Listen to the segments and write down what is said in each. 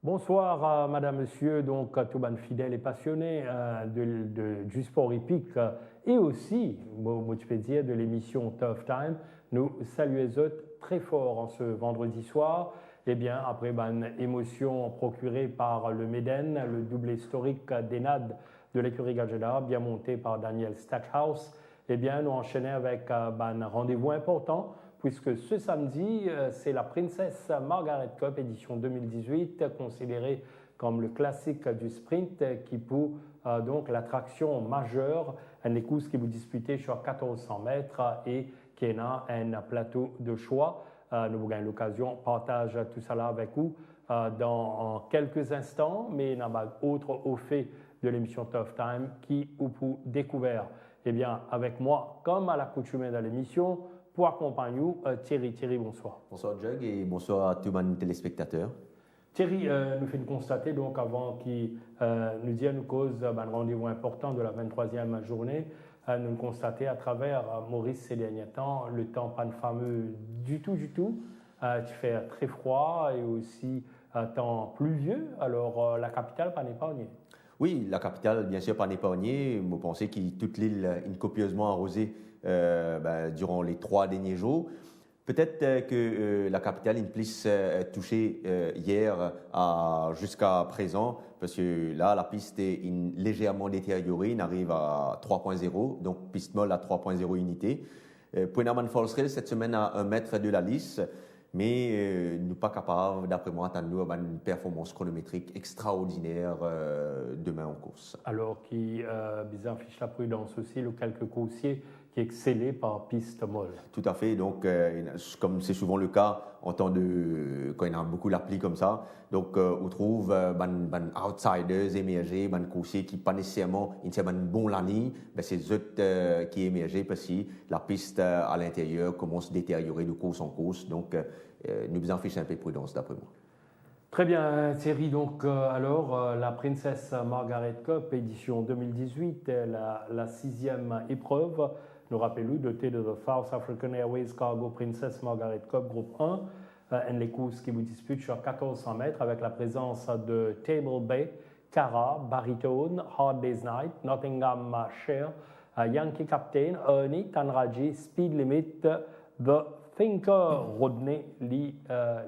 Bonsoir, madame, monsieur, donc tout ban fidèles et passionnés du sport hippique et aussi, je peux dire, de l'émission Tough Time. Nous saluons très fort en ce vendredi soir. Eh bien, après une émotion procurée par le Méden, le double historique d'Enad de l'écurie Gadgeta, bien monté par Daniel Stackhouse, eh bien, nous enchaînons avec un rendez-vous important, puisque ce samedi, c'est la Princess Margaret Cup édition 2018, considérée comme le classique du sprint, qui pour donc l'attraction majeure, une course qui vous disputez sur 1400 mètres et qui a un plateau de choix. Nous vous gagnons l'occasion de partager tout cela avec vous dans quelques instants, mais il y a autre au fait de l'émission Tough Time qui vous pour découvert. Eh bien, avec moi, comme à l'accoutumée de l'émission, pour accompagner nous, Thierry. Thierry, bonsoir. Bonsoir, Jug, et bonsoir à tous les téléspectateurs. Thierry, nous fait constater, donc, avant qu'il nous dise nous cause un rendez-vous important de la 23e journée, nous constater à travers Maurice ces derniers temps, le temps pas fameux du tout. Tu fais très froid et aussi temps pluvieux, alors la capitale pas épargnée. Oui, la capitale, bien sûr, pas épargnée. Vous pensez que toute l'île est copieusement arrosée durant les 3 derniers jours. Peut-être que la capitale est plus touchée hier jusqu'à présent, parce que là, la piste est légèrement détériorée, il arrive à 3.0, donc piste molle à 3.0 unités. Puenaman Falls Rail, cette semaine, à 1 mètre de la lisse, mais nous ne sommes pas capables, d'après moi, d'attendre une performance chronométrique extraordinaire demain en course. Alors, qui bizarre fiche la prudence aussi, le quelques coursiers qui excellé par piste molle. Tout à fait. Donc, comme c'est souvent le cas en temps quand il y a beaucoup l'appli comme ça, donc on trouve outsiders émergés, coursiers qui pas nécessairement une bonne ligne, c'est eux qui émergent parce que la piste à l'intérieur commence à détériorer de course en course. Donc, nous en fichons un peu de prudence d'après moi. Très bien, Thierry. Donc, alors, la Princess Margaret Cup, édition 2018, la 6e épreuve. Nous rappelons de de South African Airways Cargo Princess Margaret Cup Groupe 1, les courses qui vous disputent sur 1400 mètres avec la présence de Table Bay, Cara, Baritone, Hard Day's Night, Nottinghamshire, Yankee Captain, Ernie, Tanraji, Speed Limit, The Thinker Rodney,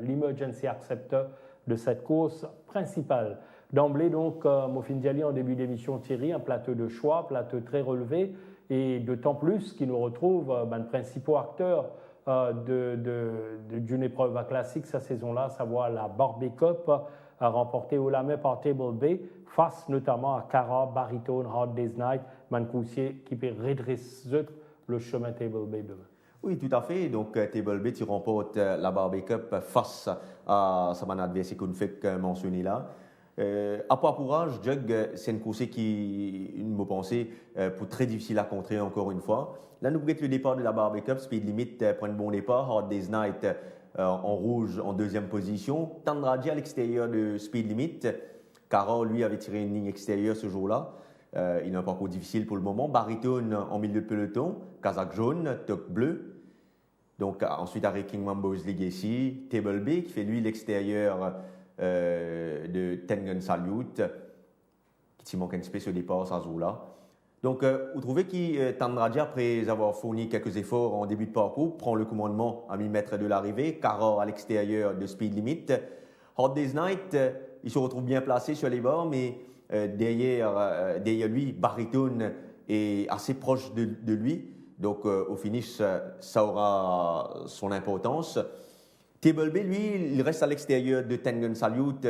l'Emergency Acceptor de cette course principale. D'emblée, donc, Mofin Diali en début d'émission, Thierry, un plateau de choix, plateau très relevé, et d'autant plus qu'il nous retrouve le principal acteur d'une épreuve classique cette saison-là, à savoir la Barbie Cup, remportée au Lamé par Table Bay, face notamment à Cara, Baritone, Hard Day's Night, Mancoussier, qui peut redresser le chemin Table Bay demain. Oui, tout à fait. Donc, Table Bay, tu remportes la Barbie Cup face à son adversaire qu'on fait mentionner là. À Poipourage, Jug, c'est une course qui, me pensée, pour très difficile à contrer encore une fois. Là, nous prenons le départ de la Barbie Cup, Speed Limit prend un bon départ, Hard Day's Night en rouge en 2e position. Tandraji à l'extérieur de Speed Limit. Cara, lui, avait tiré une ligne extérieure ce jour-là. Il a un parcours difficile pour le moment. Baritone en milieu de peloton, Kazakh jaune, Top bleu. Donc, ensuite, avec King Mambo's Legacy, Table Bay qui fait lui l'extérieur de Tengen Salute, qui manque un petit peu ce départ, ça joue-là. Donc, vous trouvez que Tandraji, après avoir fourni quelques efforts en début de parcours, prend le commandement à 1000 mètres de l'arrivée, Cara à l'extérieur de Speed Limit. Hard Day's Night, il se retrouve bien placé sur les bords, mais derrière lui, Baritone est assez proche de lui. Donc, au finish, ça aura son importance. Table Bay, lui, il reste à l'extérieur de Tengen Salute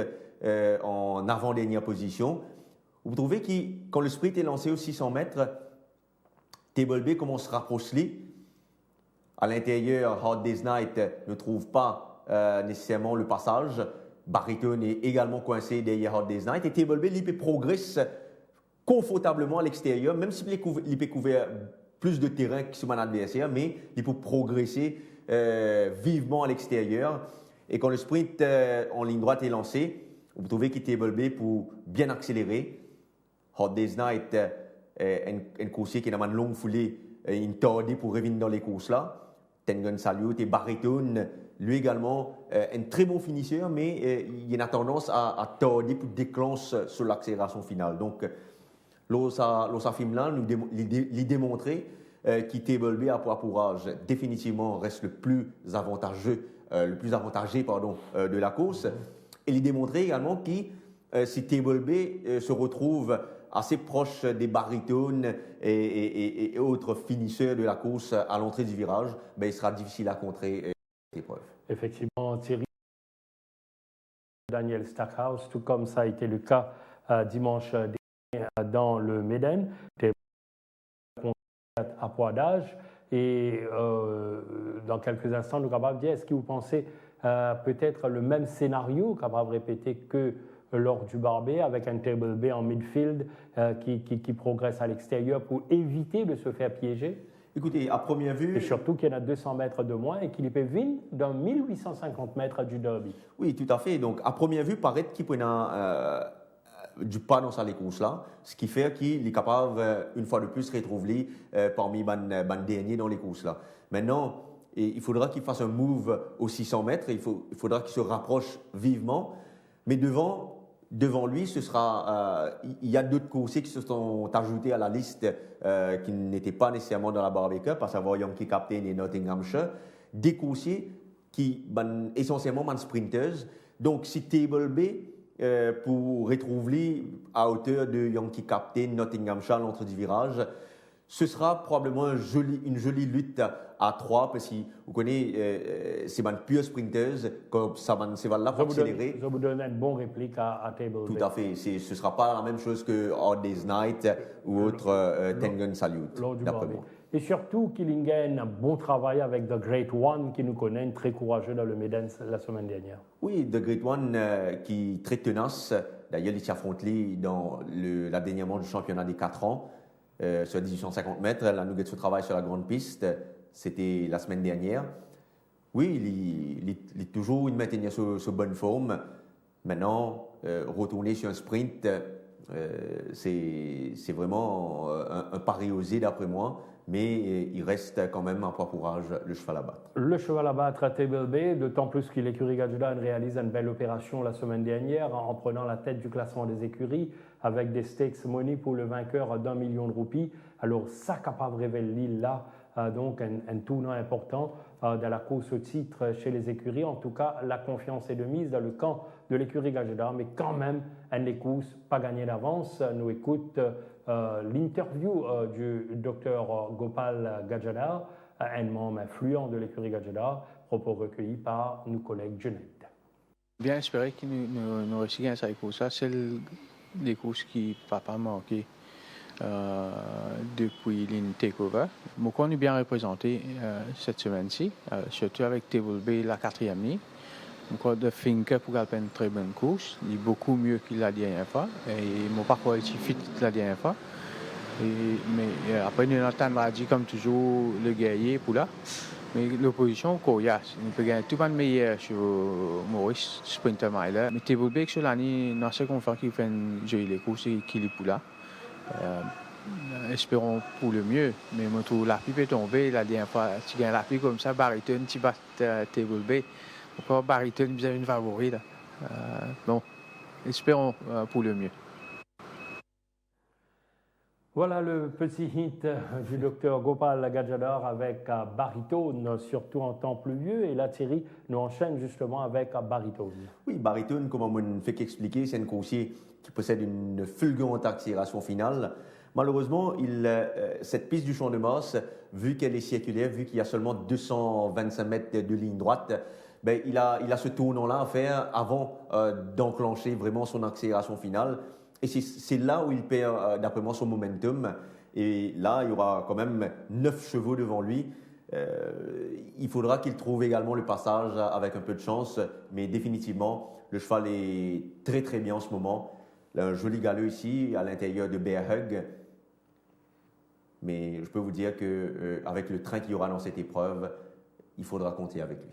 en avant-dernière position. Vous trouvez que quand le sprint est lancé aux 600 mètres, Table Bay commence à se rapprocher. À l'intérieur, Hard Day's Night ne trouve pas nécessairement le passage. Baritone est également coincé derrière Hard Day's Night. Et Table Bay, lui, progresse confortablement à l'extérieur, même s'il peut couvrir plus de terrain que son adversaire, mais il peut progresser vivement à l'extérieur. Et quand le sprint en ligne droite est lancé, vous trouvez qu'il Table B pour bien accélérer. Hot Days Night, un coursier qui a une longue foulée, une tordée pour revenir dans les courses-là. Tengen Salute et Baritone, lui également, un très bon finisseur, mais il a tendance à tarder pour déclencher sur l'accélération finale. Donc, l'Osa Film-là nous démontrer que Table B à poids pourrage définitivement reste le plus avantagé de la course. Et il démontrer également que si Table B se retrouve assez proche des baritones et autres finisseurs de la course à l'entrée du virage, il sera difficile à contrer cette épreuve. Effectivement, Thierry, Daniel Stackhouse, tout comme ça a été le cas dimanche dernier dans le Méden, à poids d'âge. Et dans quelques instants, nous sommes capables de dire, est-ce que vous pensez peut-être le même scénario capable de répéter que lors du Barbet, avec un Table B en midfield qui progresse à l'extérieur pour éviter de se faire piéger? Écoutez, à première vue... Et surtout qu'il y en a 200 mètres de moins et qu'il est vine dans 1850 mètres du Derby. Oui, tout à fait. Donc, à première vue, paraît qu'il peut du pas dans sa course-là, ce qui fait qu'il est capable, une fois de plus, de retrouver parmi les derniers dans les courses-là. Maintenant, il faudra qu'il fasse un move aux 600 mètres, il faudra qu'il se rapproche vivement, mais devant lui, il y a d'autres coursiers qui se sont ajoutés à la liste qui n'étaient pas nécessairement dans la Barbet Cup, à savoir Yankee Captain et Nottinghamshire, des coursiers qui essentiellement sont sprinters. Donc, si Table B pour retrouver à hauteur de Yankee Captain, Nottinghamshire, l'entrée du virage, ce sera probablement une jolie lutte à 3, parce que vous connaissez, c'est une pure sprinters, comme ça va là pour accélérer. Je vous donne une bonne réplique à Table B. Tout à fait. Ce ne sera pas la même chose que Hard Day's Night ou autre Tengen Salute, d'après moi. Et surtout, Killingen a un bon travail avec The Great One, qui nous connaît, très courageux dans le Méden la semaine dernière. Oui, The Great One, qui est très tenace. D'ailleurs, il s'est affronté dans la dernière manche du championnat des 4 ans. Sur 1850 mètres, la Nugget se travaille sur la grande piste. C'était la semaine dernière. Oui, il est toujours maintenir sur bonne forme. Maintenant, retourner sur un sprint, c'est vraiment un pari osé d'après moi. Mais il reste quand même un poids courage, le cheval à battre. Le cheval à battre à Table B, d'autant plus que l'écurie Gadjudan réalise une belle opération la semaine dernière en prenant la tête du classement des écuries avec des stakes money pour le vainqueur d'1 million de roupies. Alors ça capable révèle l'île là, donc un tournant important dans la course au titre chez les écuries. En tout cas, la confiance est de mise dans le camp de l'écurie Gadjudan, mais quand même, une course pas gagnée d'avance. Nous écoute l'interview du docteur Gopal Gadjadar, un membre influent de l'écurie Gadjadar, propos recueillis par nos collègues Junaid. Bien espérer que nous réussissons à cette course-là. C'est les courses qui ne pas manquer depuis l'in takeover. Moucon est bien représenté cette semaine-ci, surtout avec Table B, la 4e ligne. Encore de Finke pour faire une très bonne course. Il est beaucoup mieux que la dernière fois. Et mon parcours est fit la dernière fois. Mais après, nous entendons dire comme toujours le guerrier pour là. Mais l'opposition, Koyas, il peut gagner tout le meilleur sur Maurice, Sprinter Miler. Mais Table B, sur l'année, dans ce qu'on fait, qu'il fait une jolie course et qu'il est pour là. Espérons pour le mieux. Mais moi, tout la pipe est tombée. La dernière fois, tu gagnes la pipe comme ça, Baritone, tu bats Table B. Encore Baritone, vous avez une favorite. Bon, espérons pour le mieux. Voilà le petit hint du docteur Gopal Gadjadar avec baritone, surtout en temps pluvieux. Et là, Thierry nous enchaîne justement avec baritone. Oui, baritone, comme on me fait expliquer, c'est un coursier qui possède une fulgurante accélération finale. Malheureusement, cette piste du Champ de Mars, vu qu'elle est circulaire, vu qu'il y a seulement 225 mètres de ligne droite, il a ce tournant-là à faire avant d'enclencher vraiment son accélération finale. Et c'est là où il perd, d'après moi, son momentum. Et là, il y aura quand même 9 chevaux devant lui. Il faudra qu'il trouve également le passage avec un peu de chance. Mais définitivement, le cheval est très très bien en ce moment. Là, un joli galop ici, à l'intérieur de Bear Hug. Mais je peux vous dire qu'avec le train qu'il y aura dans cette épreuve, il faudra compter avec lui.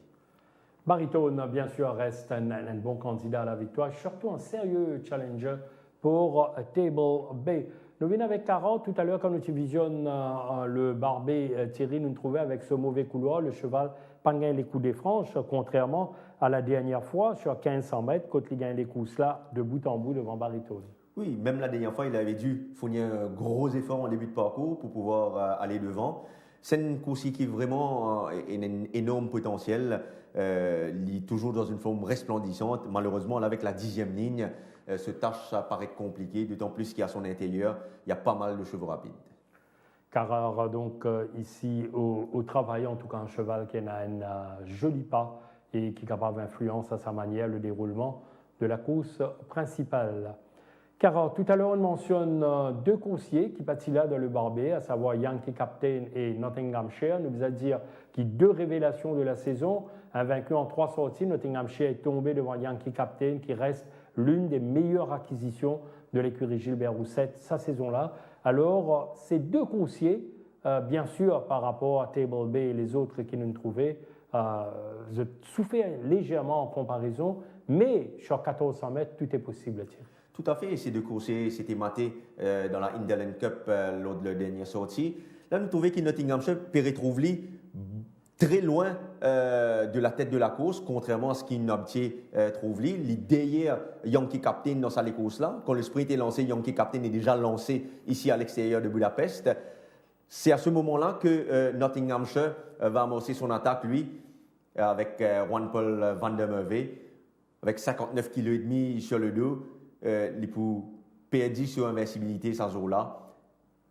Baritone, bien sûr, reste un bon candidat à la victoire, surtout un sérieux challenger pour Table Bay. Nous venons avec 40. Tout à l'heure, quand nous visionne le barbé Thierry, nous trouvons avec ce mauvais couloir, le cheval pas gagné les coups des franches, contrairement à la dernière fois, sur 1500 mètres, quand il gagne les coups là, de bout en bout devant Baritone. Oui, même la dernière fois, il avait dû fournir un gros effort en début de parcours pour pouvoir aller devant. C'est une course qui vraiment un énorme potentiel. Il est toujours dans une forme resplendissante. Malheureusement, là, avec la 10e ligne, ce tâche, ça paraît compliqué, d'autant plus qu'à son intérieur, il y a pas mal de chevaux rapides. Carrare, donc ici, au travail, en tout cas, un cheval qui a un joli pas et qui est capable d'influencer à sa manière le déroulement de la course principale. Car tout à l'heure, on mentionne deux coursiers qui battent là dans le barbé, à savoir Yankee Captain et Nottinghamshire. Nous allons dire qu'il y a deux révélations de la saison. Un vaincu en 3 sorties, Nottinghamshire est tombé devant Yankee Captain, qui reste l'une des meilleures acquisitions de l'écurie Gilbert Roussette sa saison-là. Alors, ces deux coursiers, bien sûr, par rapport à Table Bay et les autres qui nous trouvaient, souffrent légèrement en comparaison, mais sur 1400 mètres, tout est possible, Thierry. Tout à fait, ces deux coursiers s'étaient matés dans la Indelen Cup lors de la dernière sortie. Là, nous trouvons que Nottinghamshire peut retrouver très loin de la tête de la course, contrairement à ce qu'il n'obtient Trouvely. L'idée Yankee Captain dans sa course là, quand le sprint est lancé, Yankee Captain est déjà lancé ici à l'extérieur de Budapest. C'est à ce moment-là que Nottinghamshire va amorcer son attaque, lui, avec Juan-Paul van der Merwe, avec 59,5 kg sur le dos. Il peut perdre sur invincibilité sans jour-là.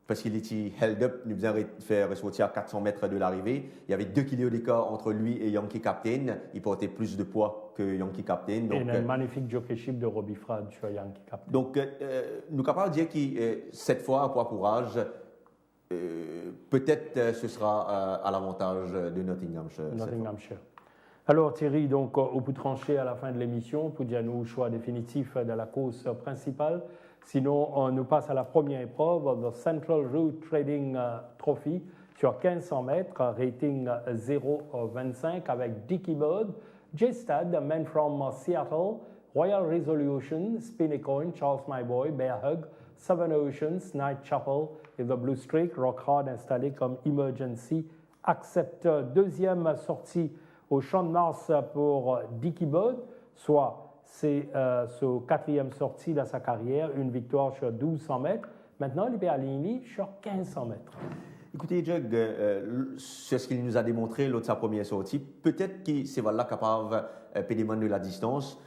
Parce qu'il était held up, nous faisons faire ressortir à 400 mètres de l'arrivée. Il y avait 2 kg d'écart entre lui et Yankee Captain. Il portait plus de poids que Yankee Captain. Donc, et un magnifique jockeyship de Robbie Frad sur Yankee Captain. Donc, nous sommes capables de dire que cette fois, à poids courage, peut-être ce sera à l'avantage de Nottinghamshire. Alors Thierry, donc au bout de trancher à la fin de l'émission, pour dire nous choix définitif de la course principale. Sinon, on nous passe à la première épreuve, le Central Route Trading Trophy, sur 1500 mètres, rating 0,25 avec Dicky Bird, J-Stad, Man from Seattle, Royal Resolution, Spinnecoin, Charles My Boy, Bear Hug, Seven Oceans, Night Chapel et The Blue Streak, Rock Hard installé comme Emergency Acceptor. Deuxième sortie au Champ de Mars pour Dicky Bird, soit c'est sa 4e sortie de sa carrière, une victoire sur 1200 mètres. Maintenant, il est aligné sur 1500 mètres. Écoutez, Jug, c'est ce qu'il nous a démontré lors de sa première sortie. Peut-être que c'est là capable de la distance.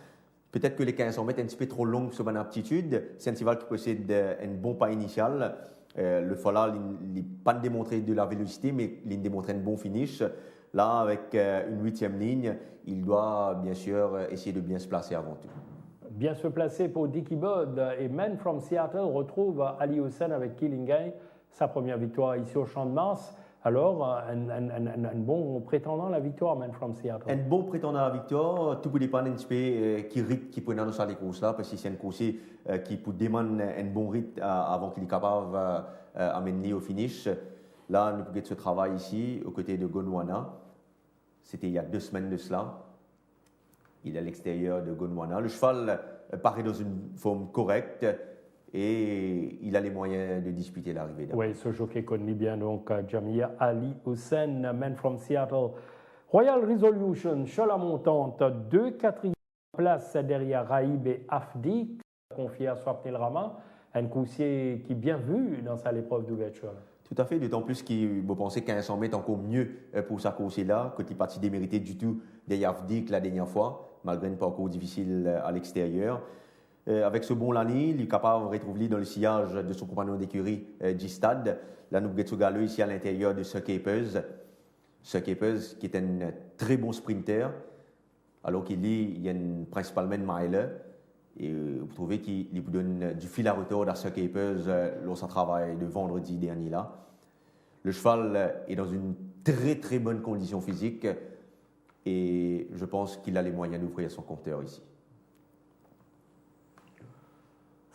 Peut-être que les 1500 mètres sont un petit peu trop longs sur mon aptitude. C'est un cheval qui possède un bon pas initial. Le Fola, il n'a pas démontré de la vélocité, mais il démontre un bon finish. Là, avec une 8e ligne, il doit bien sûr essayer de bien se placer avant tout. Bien se placer pour Dicky Bird et Man from Seattle retrouve Ali Hussein avec Killing Game, sa première victoire ici au Champ de Mars. Alors, un bon prétendant à la victoire, Man from Seattle. Un bon prétendant à la victoire, tout peut dépendre un petit peu qui rythme qui peut dans les courses là, parce que c'est un course qui peut demander un bon rythme avant qu'il est capable d'amener au finish. Là, nous pouvons ce travail ici, aux côtés de Gondwana. C'était il y a 2 semaines de cela. Il est à l'extérieur de Gondwana. Le cheval paraît dans une forme correcte et il a les moyens de disputer l'arrivée. Oui, ce jockey connaît bien donc Jamia Ali Hussein, Man from Seattle. Royal Resolution, sur la montante, 2 4e places derrière Raïb et Afdi, confié à Swapnil Rama, un coursier qui est bien vu dans sa épreuve d'ouverture. Tout à fait, d'autant plus qu'il va penser qu'un 100 mètres encore mieux pour sa course-là, que il n'est pas si démérité du tout des Yavdik la dernière fois, malgré un parcours difficile à l'extérieur. Avec ce bon Lani, il est capable de retrouver dans le sillage de son compagnon d'écurie, J-Stad. Là, nous avons Gallo ici à l'intérieur de Sir Capers. Sir Capers, qui est un très bon sprinter, alors qu'il y a principalement une mile. Et vous trouvez qu'il vous donne du fil à retordre à Sir Capers lors de son travail de vendredi dernier là. Le cheval est dans une très très bonne condition physique et je pense qu'il a les moyens d'ouvrir son compteur ici.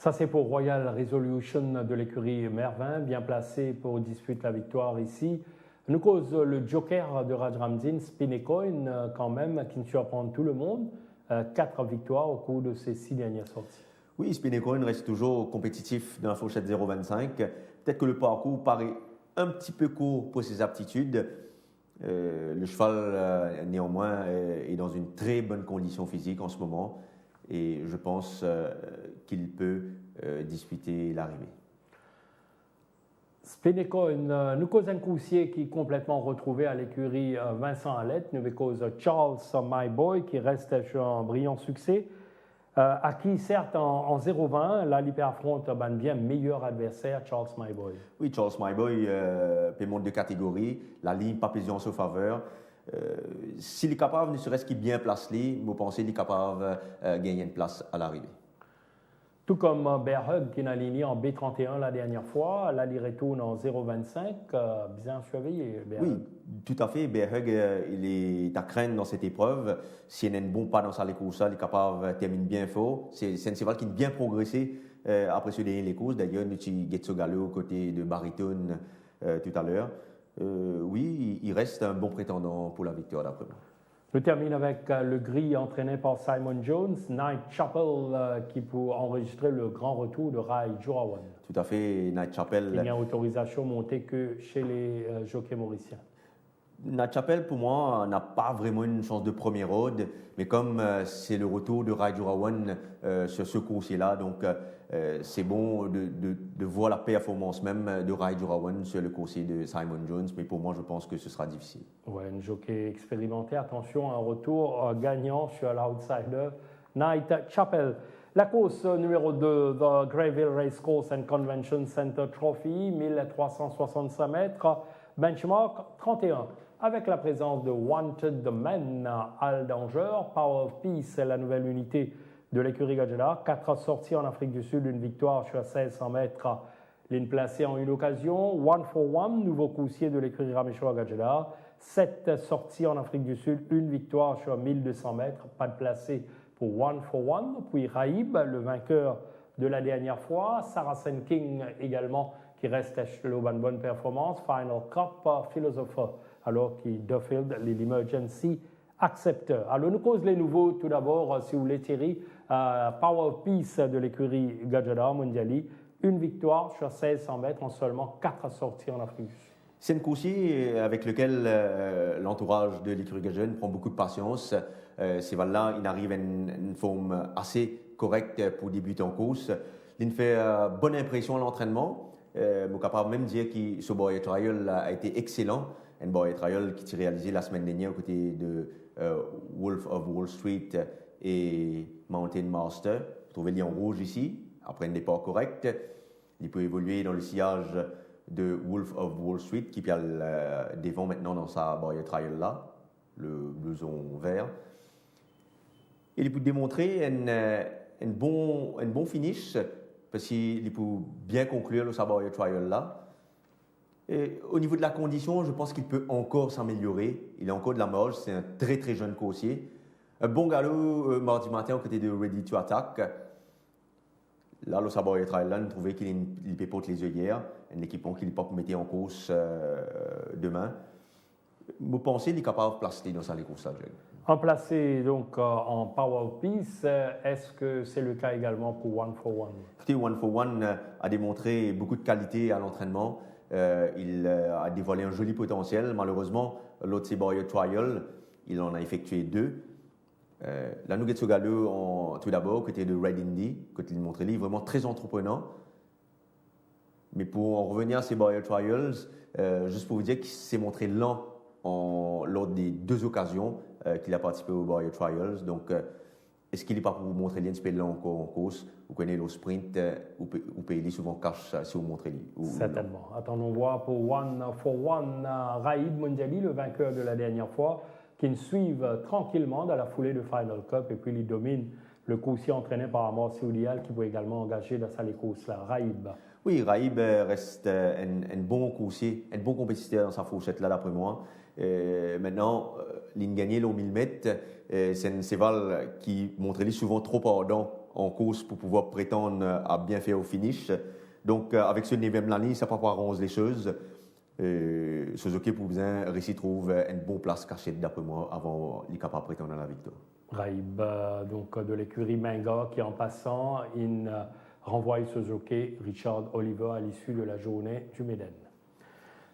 Ça, c'est pour Royal Resolution de l'écurie Mervin, bien placé pour disputer la victoire ici. Nous cause le joker de Raj Ramzin, Spinnecoin, quand même, qui ne surprend tout le monde. 4 victoires au cours de ses 6 dernières sorties. Oui, Spinnecoin reste toujours compétitif dans la fourchette 0,25. Peut-être que le parcours paraît un petit peu court pour ses aptitudes. Le cheval, néanmoins, est dans une très bonne condition physique en ce moment et je pense qu'il peut disputer l'arrivée. Spinnecoin, nous cause un coursier qui est complètement retrouvé à l'écurie Vincent Alette. Nous cause Charles My Boy qui reste sur un brillant succès. À qui, certes, en 0,20, là, il affronte un bien meilleur adversaire, Charles My Boy. Oui, Charles My Boy peut monter de catégorie. La ligne pas pesée en sa faveur. S'il est capable, ne serait-ce qu'il bien placé, vous pensez qu'il est capable de gagner une place à l'arrivée. Tout comme Bear Hug qui est aligné en B31 la dernière fois, là il retourne en 0,25, bien surveillé. Bear Oui, Hug. tout à fait. Bear Hug, il est à craindre dans cette épreuve. S'il n'a un bon pas dans sa course, il est capable de terminer bien fort. C'est un cheval qui a bien progressé après ce dernier courses. D'ailleurs, nous avons Getso Gallo aux côtés de Baritone tout à l'heure. Oui, il reste un bon prétendant pour la victoire d'après moi. Je termine avec le gris entraîné par Simon Jones, Night Chapel qui pour enregistrer le grand retour de Rai Jurawan. Tout à fait, Night Chapel. Il n'y a autorisation montée que chez les jockeys mauriciens. Night Chapel, pour moi, n'a pas vraiment une chance de premier road, mais comme c'est le retour de Rai Jurawan sur ce coursier-là, donc c'est bon de voir la performance même de Rai Jurawan sur le coursier de Simon Jones, mais pour moi, je pense que ce sera difficile. Ouais, un jockey expérimenté. Attention, un retour gagnant sur l'outsider Night Chapel. La course numéro 2, The Greyville Racecourse and Convention Center Trophy, 1365 mètres, benchmark 31. Avec la présence de Wanted Man, Al Danger, Power of Peace, la nouvelle unité de l'écurie Gajala. 4 sorties en Afrique du Sud, une victoire sur 1600 mètres, ligne placée en une occasion. One for One, nouveau coursier de l'écurie Rameshwar Gajala. 7 sorties en Afrique du Sud, une victoire sur 1200 mètres, pas de placé pour One for One. Puis Raïb, le vainqueur de la dernière fois. Saracen King également, qui reste à bonne performance. Final Cup, Philosopher, alors qu'il Duffield, l'Emergency Acceptor. Alors, nous cause les nouveaux, tout d'abord, si vous voulez, Thierry, Power of Peace de l'écurie Gajada Mondiali, une victoire sur 1600 mètres en seulement 4 sorties en Afrique du Sud. C'est un coursier avec lequel l'entourage de l'écurie Gajada prend beaucoup de patience. Ces valeurs-là, il arrive à une forme assez correcte pour débuter en course. Il fait bonne impression à l'entraînement. Je suis capable même de dire que ce Boy Trial a été excellent. Un Boy Trial qui s'est réalisé la semaine dernière aux côtés de Wolf of Wall Street et Mountain Master. Vous trouvez le lion rouge ici, après un départ correct. Il peut évoluer dans le sillage de Wolf of Wall Street qui a des vents maintenant dans sa Boy Trial là, le blouson vert. Il peut démontrer un bon finish parce qu'il peut bien conclure sa Boy Trial là. Et au niveau de la condition, je pense qu'il peut encore s'améliorer. Il a encore de la marge, c'est un très très jeune coursier. Un bon galop mardi matin aux côtés de Ready to Attack. Là, le Saboya Trial, on trouvait qu'il pépote les œillères, un équipement qu'il n'est pas mettre en course demain. Vous pensez qu'il est capable de placer dans sa course à Jug? En placé donc en Power of Peace, est-ce que c'est le cas également pour One for One? Écoutez, One for One a démontré beaucoup de qualité à l'entraînement. Il a dévoilé un joli potentiel. Malheureusement, l'autre Saboya Trial, il en a effectué 2. La Nugget Gallo, tout d'abord, côté de Red Indy, côté de Montréal, vraiment très entreprenant. Mais pour en revenir à ces Boyer Trials, juste pour vous dire qu'il s'est montré lent lors des 2 occasions qu'il a participé aux Boyer Trials. Donc, est-ce qu'il n'est pas pour vous montrer un peu lent encore en course? Vous connaissez le sprint, vous payez souvent cash si vous montrez. Certainement. Attendons voir pour One for One, Raïd Mondiali, le vainqueur de la dernière fois, qui nous suivent tranquillement dans la foulée de Final Cup et puis il domine le coursier entraîné par Amor Sioudial qui peut également engager dans sa course-là. Raïb. Oui, Raïb reste un bon coursier, un bon compétiteur dans sa fourchette-là, d'après moi. Maintenant, ligne gagnée au 1000 mètres, c'est un cheval qui montre souvent trop ardent en course pour pouvoir prétendre à bien faire au finish. Donc, avec ce 9e l'année, ça ne peut pas arranger les choses. Suzuki pour bien réussir trouve une bonne place cachée d'après moi avant qu'il capable de prétendre à la victoire. Raib, donc de l'écurie Menga qui en passant, il renvoie Suzuki Richard Oliver à l'issue de la journée du Méden.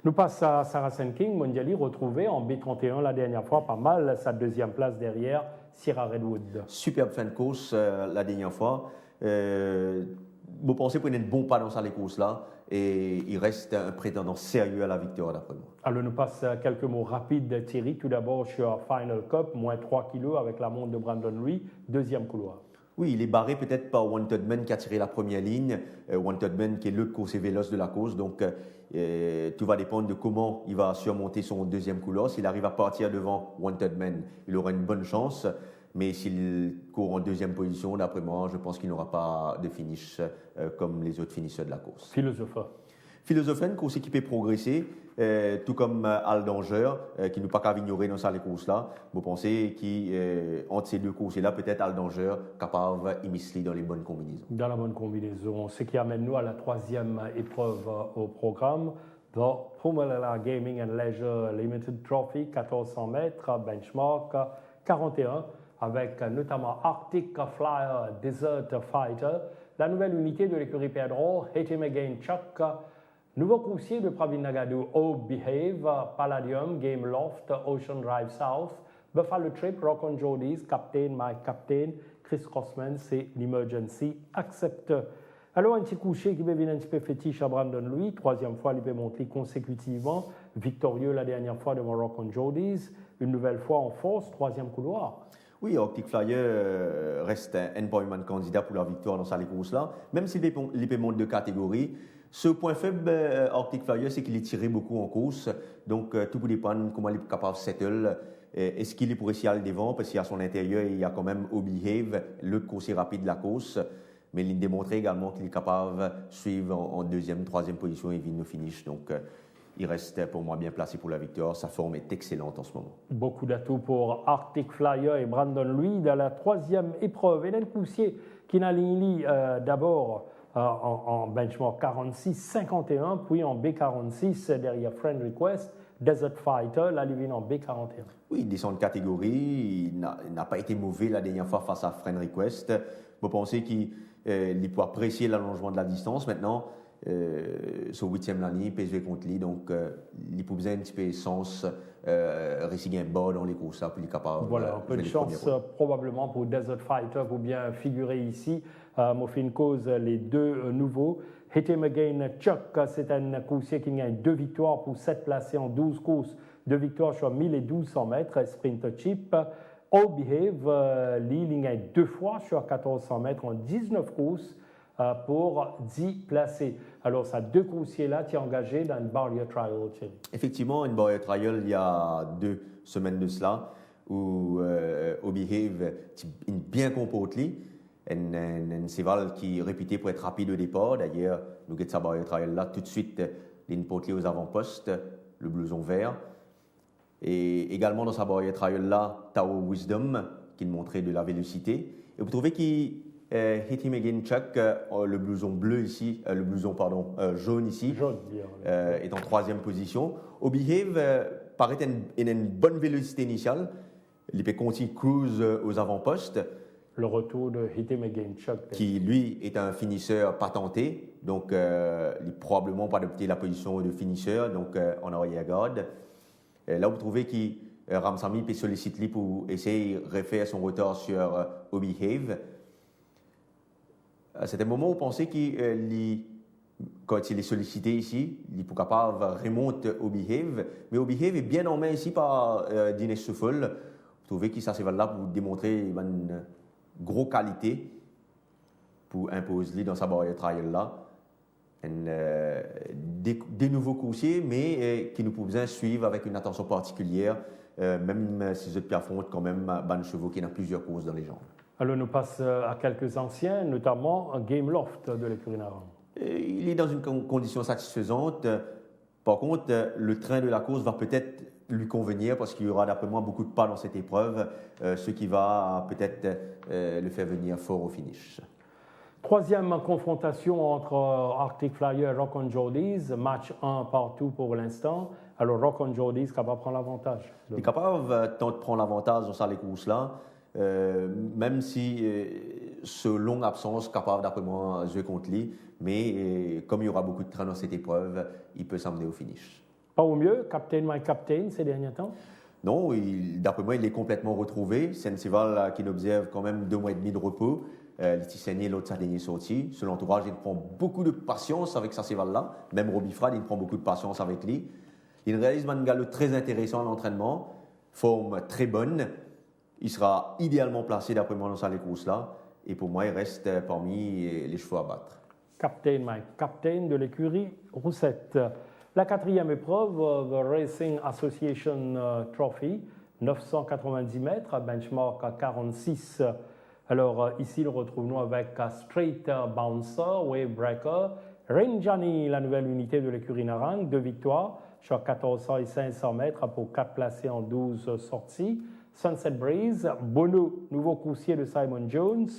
Nous passons à Saracen King, Mondiali retrouvé en B31 la dernière fois, pas mal, sa deuxième place derrière Sierra Redwood. Superbe fin de course la dernière fois. Vous pensez pour une bon pas dans cette course-là et il reste un prétendant sérieux à la victoire d'après moi. Alors nous passons quelques mots rapides Thierry. Tout d'abord sur Final Cup, moins 3 kilos avec la montre de Brandon Louis, deuxième couloir. Oui, il est barré peut-être par Wanted Man qui a tiré la première ligne. Wanted Man qui est le coursier véloce de la course. Donc tout va dépendre de comment il va surmonter son deuxième couloir. S'il arrive à partir devant Wanted Man, il aura une bonne chance. Mais s'il court en deuxième position, d'après moi, je pense qu'il n'aura pas de finish comme les autres finisseurs de la course. Philosophe, une course équipée progressée, tout comme Al Danger, qui n'a pas qu'à ignorer dans ces courses-là. Vous pensez qu'entre ces deux courses-là, peut-être Al Danger capable d'immiscer dans les bonnes combinaisons. Dans la bonne combinaison. Ce qui amène nous à la troisième épreuve au programme. The Pumalala Gaming and Leisure Limited Trophy, 1400 mètres, benchmark 41. Avec notamment Arctic Flyer Desert Fighter, la nouvelle unité de l'écurie Pedro, Hit Him Again Chuck, nouveau coursier de Pravin Nagadu, Oh Behave, Palladium, Game Loft, Ocean Drive South, Buffalo Trip, Rock on Jodies, Captain, Mike Captain, Chris Crossman, c'est l'Emergency Accept. Alors un petit coucher qui devient un petit peu fétiche à Brandon Louis, troisième fois il peut monter consécutivement, victorieux la dernière fois devant Rock on Jodies, une nouvelle fois en force, troisième couloir. Oui, Arctic Flyer reste un employment candidat pour la victoire dans cette course-là, même s'il monte de catégorie. Ce point faible, Arctic Flyer, c'est qu'il est tiré beaucoup en course. Donc, tout peut dépendre comment il est capable de settle. Est-ce qu'il est pour essayer à le devant? Parce qu'à son intérieur, il y a quand même Obehave, le coursier rapide de la course. Mais il démontre également qu'il est capable de suivre en deuxième, troisième position et venir au finish. Donc, il reste pour moi bien placé pour la victoire. Sa forme est excellente en ce moment. Beaucoup d'atouts pour Arctic Flyer et Brandon Louis dans la troisième épreuve. Hélène Poussier qui n'a ligne d'abord en benchmark 46-51, puis en B46 derrière Friend Request, Desert Fighter, la Levine en B41. Oui, il descend de catégorie. Il n'a pas été mauvais la dernière fois face à Friend Request. Vous pensez qu'il peut apprécier l'allongement de la distance maintenant. Sur 8e l'année, PSV contre lui, donc il peut besoin un petit peu d'essence, réciter un bas dans les courses là, pour être capable. Voilà, un peu de chance probablement pour Desert Fighter pour bien figurer ici. Moffin cause les deux nouveaux. Hit Him Again Chuck, c'est un coursier qui gagne 2 victoires pour 7 placés en 12 courses, 2 victoires sur 1000 et 1200 mètres, sprint chip. All Behave, il gagne 2 fois sur 1400 mètres en 19 courses. Pour 10 placés. Alors, ça 2 coursiers-là qui sont engagés dans une barrier trial. Effectivement, une barrier trial il y a 2 semaines de cela, où Obehave bien comporté, un cheval qui est réputé pour être rapide au départ. D'ailleurs, nous avons sa barrier trial là tout de suite, il porté aux avant-postes, le blouson vert. Et également dans sa barrier trial là, Tao Wisdom, qui montrait de la vélocité. Et vous trouvez qu'il Hit Him Again Chuck, le blouson bleu ici, le blouson jaune ici, est en 3e position. Obehave paraît une bonne vélocité initiale. Il peut continuer cruise aux avant-postes. Le retour de Hit Him Again Chuck. Qui, lui, est un finisseur patenté. Donc, il n'a probablement pas adopté la position de finisseur, donc en arrière-garde. Là, vous trouvez que Ramsamy peut solliciter lui pour essayer de refaire son retard sur Obehave. C'est un moment où vous pensez qu'il, quand il est sollicité ici, il est capable de remonter Obehave. Mais Obehave est bien en main ici par Dinesh Souffle. Vous trouvez que ça c'est là pour démontrer une grosse qualité pour imposer dans sa barrière trial là. Des nouveaux coursiers, mais qui nous pouvons suivre avec une attention particulière, même si vous affrontent quand même ban chevaux qui ont plusieurs courses dans les jambes. Alors, nous passons à quelques anciens, notamment Game Loft de l'écurie Naran. Il est dans une condition satisfaisante. Par contre, le train de la course va peut-être lui convenir parce qu'il y aura d'après moi beaucoup de pas dans cette épreuve, ce qui va peut-être le faire venir fort au finish. Troisième confrontation entre Arctic Flyer et Rock on Jordies, match 1 partout pour l'instant. Alors Rock on Jordies capable de prendre l'avantage. Il est capable de prendre l'avantage dans cette course-là, même si ce longue absence capable d'après moi jouer contre lui, mais comme il y aura beaucoup de train dans cette épreuve, il peut s'amener au finish. Pas au mieux, Captain My Captain ces derniers temps? Non, d'après moi, il est complètement retrouvé. C'est un cheval qui observe quand même 2 mois et demi de repos. Il est saigné l'autre sa dernière sortie. Son entourage, il prend beaucoup de patience avec sa cheval-là. Même Robbie Frad, il prend beaucoup de patience avec lui. Il réalise un galop très intéressant à l'entraînement, forme très bonne. Il sera idéalement placé d'après moi dans cette course-là. Et pour moi, il reste parmi les chevaux à battre. Captain My Captain de l'écurie Roussette. La quatrième épreuve, The Racing Association Trophy, 990 mètres, benchmark à 46. Alors ici, nous retrouvons avec Straight Bouncer, Wave Breaker, Rinjani, la nouvelle unité de l'écurie Narang, 2 victoires sur 1400 et 500 mètres pour 4 placés en 12 sorties. Sunset Breeze, Bono, nouveau coursier de Simon Jones,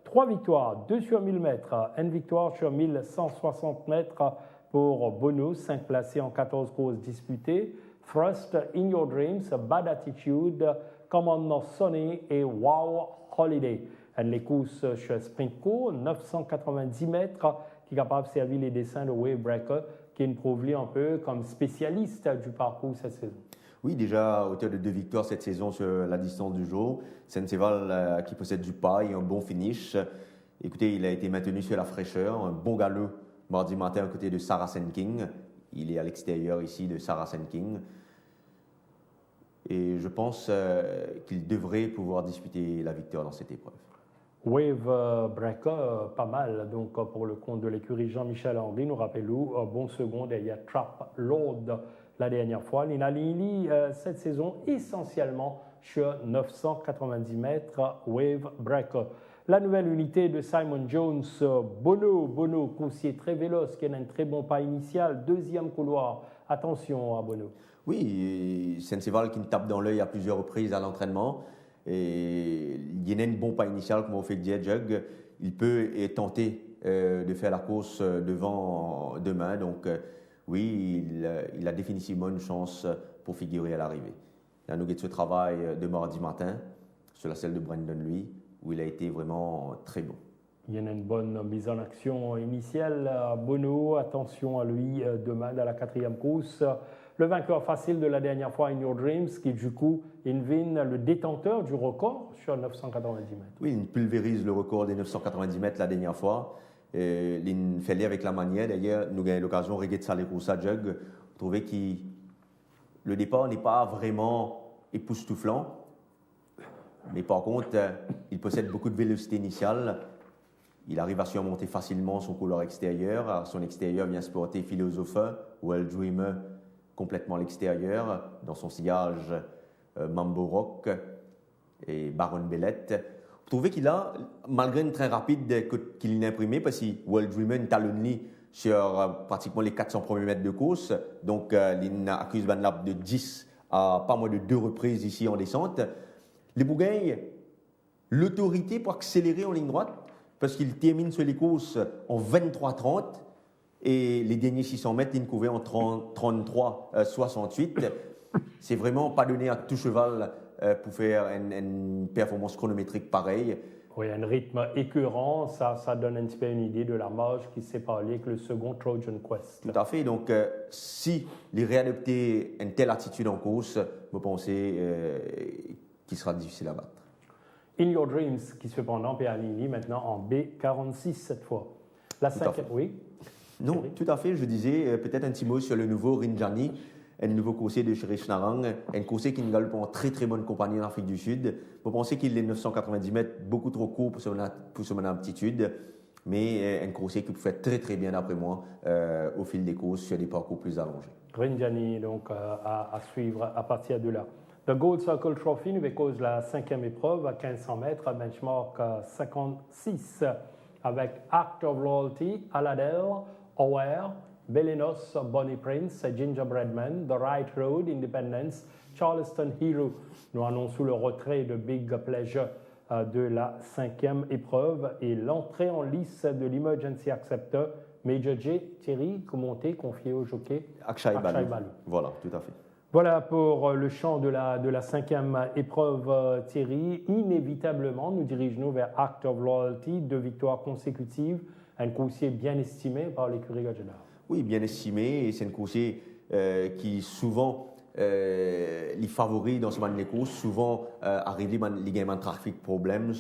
3 victoires, 2 sur 1000 mètres, 1 victoire sur 1160 mètres pour Bono, 5 placés en 14 courses disputées. Thrust, In Your Dreams, Bad Attitude, Commandant Sonny et Wow Holiday. Les courses chez Sprint Court, 990 mètres, qui est capable de servir les dessins de Wave Breaker, qui est une prouvé un peu comme spécialiste du parcours cette saison. Oui, déjà, auteur de 2 victoires cette saison sur la distance du jour. C'est un cheval qui possède du pas et un bon finish. Écoutez, il a été maintenu sur la fraîcheur, un bon galop mardi matin à côté de Saracen King. Il est à l'extérieur ici de Saracen King. Et je pense qu'il devrait pouvoir disputer la victoire dans cette épreuve. Wave Breaker, pas mal. Donc, pour le compte de l'écurie Jean-Michel Henry, nous rappelons, bon second derrière Trap Lord la dernière fois. Lina Lili, cette saison, essentiellement sur 990 mètres, Wave Breaker. La nouvelle unité de Simon Jones, Bono, coursier très véloce, qui a un très bon pas initial, deuxième couloir. Attention à Bono. Oui, c'est un cheval qui me tape dans l'œil à plusieurs reprises à l'entraînement. Et il y a un bon pas initial, comme on fait dire Jug. Il peut tenter de faire la course devant demain. Donc, oui, il a définitivement une chance pour figurer à l'arrivée. Il a nous ce travail de mardi matin, sur la selle de Brandon lui, où il a été vraiment très bon. Il y a une bonne mise en action initiale à Bono. Attention à lui demain dans la 4e course. Le vainqueur facile de la dernière fois, In Your Dreams, qui du coup invine le détenteur du record sur 990 mètres. Oui, il pulvérise le record des 990 mètres la dernière fois. Il fait les avec la manière. D'ailleurs, nous avons l'occasion de regarder ça les courses à Jug. Vous trouvez que le départ n'est pas vraiment époustouflant. Mais par contre, il possède beaucoup de vélocité initiale. Il arrive à surmonter facilement son couloir extérieur. À son extérieur vient se porter Philosopher, Well Dreamer, complètement à l'extérieur, dans son sillage Mambo Rock et Baron Bellette. Vous trouvez qu'il a, malgré une train rapide qu'il n'a imprimé, parce que Well Dreamer ne talonne sur pratiquement les 400 premiers mètres de course, donc il accuse Van Lap de 10 à pas moins de 2 reprises ici en descente. Les Bougailles, l'autorité pour accélérer en ligne droite, parce qu'il termine sur les courses en 23-30 et les derniers 600 mètres, il couvrait en 33-68. C'est vraiment pas donné à tout cheval pour faire une performance chronométrique pareille. Oui, un rythme écœurant, ça donne un petit peu une idée de la marge qui s'est parlé avec le second Trojan Quest. Tout à fait. Donc, si les réadopter une telle attitude en course, vous pensez qu'il sera difficile à battre. In Your Dreams, qui se fait pendant Péalini, maintenant en B46 cette fois. La 5e, oui. Non, tout à fait. Je disais peut-être un petit mot sur le nouveau Rinjani, un nouveau coursier de Shirish Narang, un coursier qui nous galope en très très bonne compagnie en Afrique du Sud. Vous pensez qu'il est 990 mètres, beaucoup trop court pour son aptitude, mais un coursier qui peut faire très très bien d'après moi au fil des courses sur des parcours plus allongés. Rinjani, donc à suivre à partir de là. The Gold Circle Trophy nous cause la 5e épreuve à 1500 mètres, à benchmark 56, avec Act of Loyalty, Aladel, Aware, Belenos, Bonnie Prince, Gingerbread Man, The Right Road, Independence, Charleston Hero. Nous annonçons le retrait de Big Pleasure de la 5e épreuve et l'entrée en lice de l'Emergency Acceptor. Major J, Thierry, commenté, confié au jockey Akshay Akshay Balu. Balu. Voilà, tout à fait. Voilà pour le chant de la 5e épreuve, Thierry. Inévitablement, nous dirigeons vers Act of Loyalty, 2 victoires consécutives, un coursier bien estimé par l'écurie Gajada. Oui, bien estimé, et c'est un coursier qui souvent les favoris dans ce match de course, souvent arrive les gains de trafic problèmes,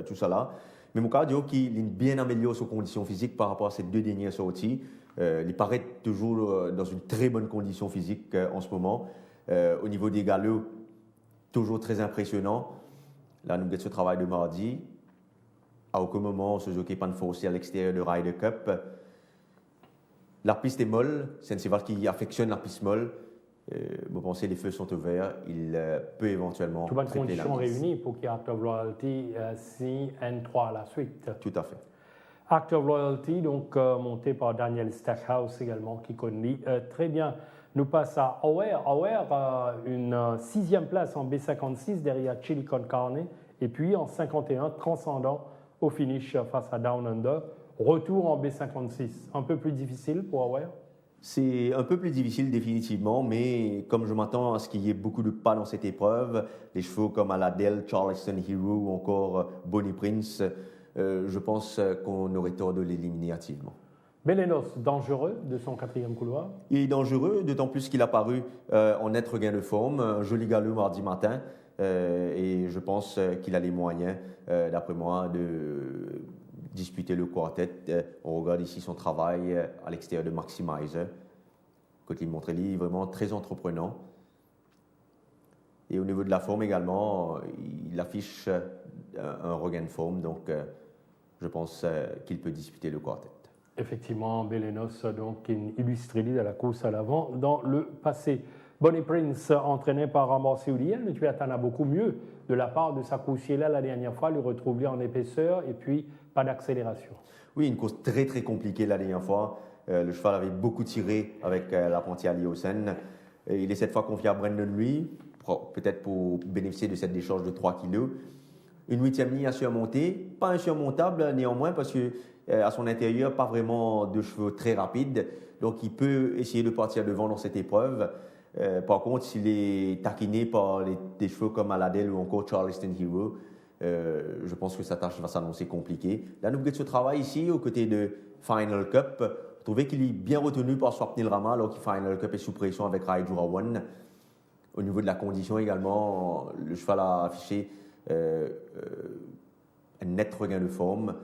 tout ça là. Mais mon cardio qui bien amélioré ses conditions physiques par rapport à ces 2 dernières sorties. Il paraît toujours dans une très bonne condition physique en ce moment. Au niveau des galops, toujours très impressionnant. Là, nous avons ce travail de mardi. À aucun moment, ce jockey pas de forcer à l'extérieur de Ryder Cup. La piste est molle. C'est un cheval qui affectionne la piste molle. Vous pensez les feux sont ouverts, il peut éventuellement Tout bonnes tripler la conditions mise. réunies pour qu'il y ait Act of Loyalty N3 à la suite. Tout à fait. Act of Loyalty, donc monté par Daniel Stackhouse également, qui connaît très bien. Nous passe à Aware. Aware, une 6e place en B56 derrière Chili Con Carne. Et puis en 51, transcendant au finish face à Down Under. Retour en B56. Un peu plus difficile pour Aware. C'est un peu plus difficile définitivement, mais comme je m'attends à ce qu'il y ait beaucoup de pas dans cette épreuve, les chevaux comme Aladel, Charleston Hero ou encore Bonnie Prince, je pense qu'on aurait tort de l'éliminer activement. Belenos, dangereux de son 4e couloir. Il est dangereux, d'autant plus qu'il a paru en net regain de forme, un joli galop mardi matin, et je pense qu'il a les moyens, d'après moi, de disputer le quartet. On regarde ici son travail à l'extérieur de Maximizer. Côté Montrelli, vraiment très entreprenant. Et au niveau de la forme également, il affiche un regain de forme, donc je pense qu'il peut disputer le quartet. Effectivement, Belenos, donc illustré de la course à l'avant dans le passé. Bonnie Prince, entraîné par Ramon Seouliel, mais tu attends beaucoup mieux de la part de sa coursier-là la dernière fois, lui retrouver en épaisseur et puis pas d'accélération. Oui, une course très très compliquée la dernière fois. Le cheval avait beaucoup tiré avec l'apprenti Ali Hossein. Il est cette fois confié à Brandon Lee, peut-être pour bénéficier de cette décharge de 3 kg. Une 8e ligne à surmonter, pas insurmontable néanmoins parce que à son intérieur, pas vraiment de chevaux très rapides. Donc il peut essayer de partir devant dans cette épreuve. Par contre, s'il est taquiné par des chevaux comme Aladel ou encore Charleston Hero, je pense que sa tâche va s'annoncer compliquée. Là, nous avons ce travail ici, aux côtés de Final Cup. Vous trouvez qu'il est bien retenu par Swapnil Rama, alors que Final Cup est sous pression avec Raijura One. Au niveau de la condition également, le cheval a affiché un net regain de forme.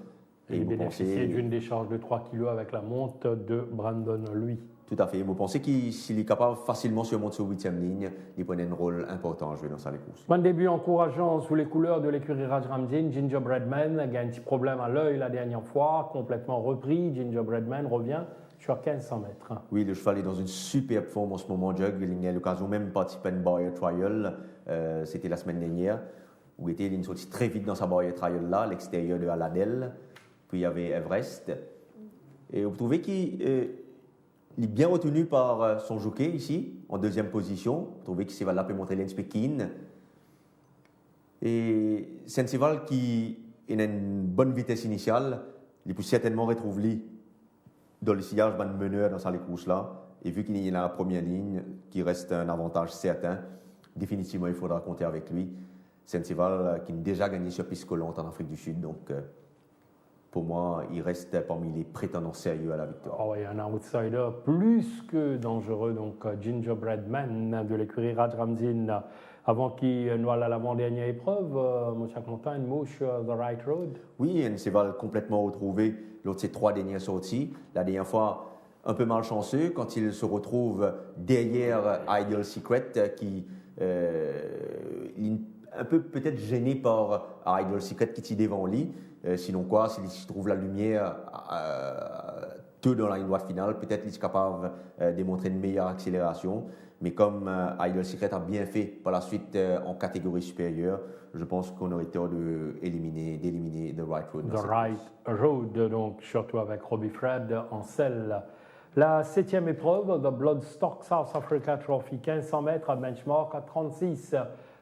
Et il bénéficiait d'une décharge de 3 kg avec la monte de Brandon Lee. Tout à fait. Vous pensez s'il est capable facilement de surmonter sur 8e ligne, il prenait un rôle important à jouer dans sa course. Bon début encourageant sous les couleurs de l'écurie Rajramdin. Gingerbread Man a eu un petit problème à l'œil la dernière fois, complètement repris. Gingerbread Man revient sur 1500 mètres. Oui, le cheval est dans une superbe forme en ce moment, Jug. Il a l'occasion même de participer à une barrière trial. C'était la semaine dernière, où il est sorti très vite dans sa barrière trial là, à l'extérieur de Aladel. Puis il y avait Everest. Et vous trouvez qu'il est bien retenu par son jockey ici, en 2e position. Vous trouvez qu'il va là pour montrer l'Inspekin. Et c'est un cheval qui a une bonne vitesse initiale. Il peut certainement retrouver dans le sillage de meneur dans sa course là. Et vu qu'il est dans la première ligne, qui reste un avantage certain, définitivement il faudra compter avec lui. C'est un cheval qui a déjà gagné sur piste collante en Afrique du Sud. Donc, pour moi, il reste parmi les prétendants sérieux à la victoire. Oh, il y a un outsider plus que dangereux, donc Gingerbread Man de l'écurie Rajramdin. Avant qu'il noie à l'avant-dernière épreuve, mon cher Quentin, une mouche The Right Road. Oui, un cheval complètement retrouvé lors de ses 3 dernières sorties. La dernière fois, un peu malchanceux quand il se retrouve derrière Ideal Secret, qui est un peu peut-être gêné par Ideal Secret qui est devant lui. Sinon quoi, s'il trouve la lumière tôt dans la ligne droite finale, peut-être qu'il est capable de démontrer une meilleure accélération. Mais comme Ideal Secret a bien fait par la suite en catégorie supérieure, je pense qu'on aurait tort d'éliminer The Right Road. The Right Road, donc surtout avec Robbie Fred en selle. La 7e épreuve, The Bloodstock South Africa Trophy, 1500 mètres, benchmark à 36,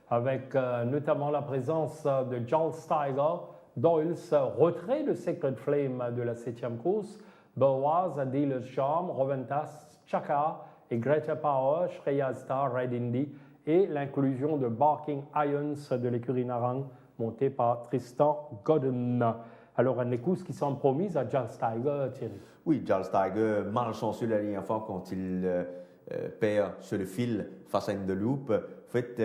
avec notamment la présence de Charles Steiger, Doyles, retrait de Sacred Flame de la 7e course, Boaz, Dealer's Charm, Roventas, Chaka et Greater Power, Shreya Star, Red Indy, et l'inclusion de Barking Irons de l'écurie Narang, montée par Tristan Godden. Alors, une course qui semble promise à Charles Steiger, Thierry. Oui, Charles Steiger, malchanceux la dernière fois quand il perd sur le fil face à Indeloop. En fait,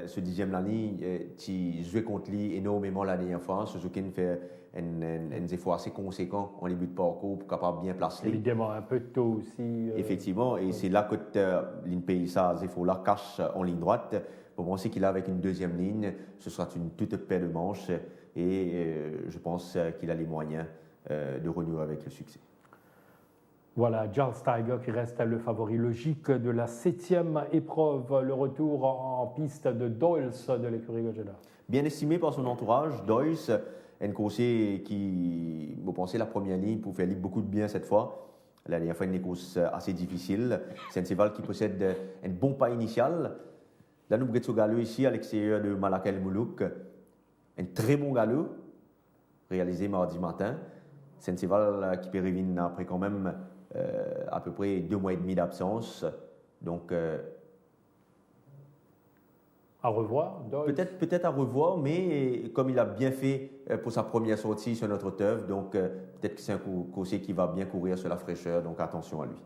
ce 10e l'année, tu jouais contre lui énormément la dernière fois. Suzuki fait un effort assez conséquent en début de parcours pour capable bien placer. Évidemment, un peu tôt aussi. Effectivement, et c'est là que l'INPI, ça, effort-là, cache en ligne droite. Pour penser qu'il a avec une deuxième ligne, ce sera une toute paire de manches et je pense qu'il a les moyens de renouer avec le succès. Voilà, Charles Steiger qui reste le favori logique de la 7e épreuve, le retour en piste de Doyles de l'écurie Gojeda. Bien estimé par son entourage, Doyles, un coursier qui, vous pensez, la première ligne pour faire beaucoup de bien cette fois. La dernière fois, une course assez difficile. C'est un cheval qui possède un bon pas initial. Là, nous avons ce galop ici à l'extérieur de Malakal Moulouk. Un très bon galop réalisé mardi matin. C'est un cheval qui périvine après quand même à peu près 2 mois et demi d'absence. Donc, à revoir, Doyles. Peut-être à revoir, mais comme il a bien fait pour sa première sortie sur notre turf, donc peut-être que c'est un coursier qui va bien courir sur la fraîcheur, donc attention à lui.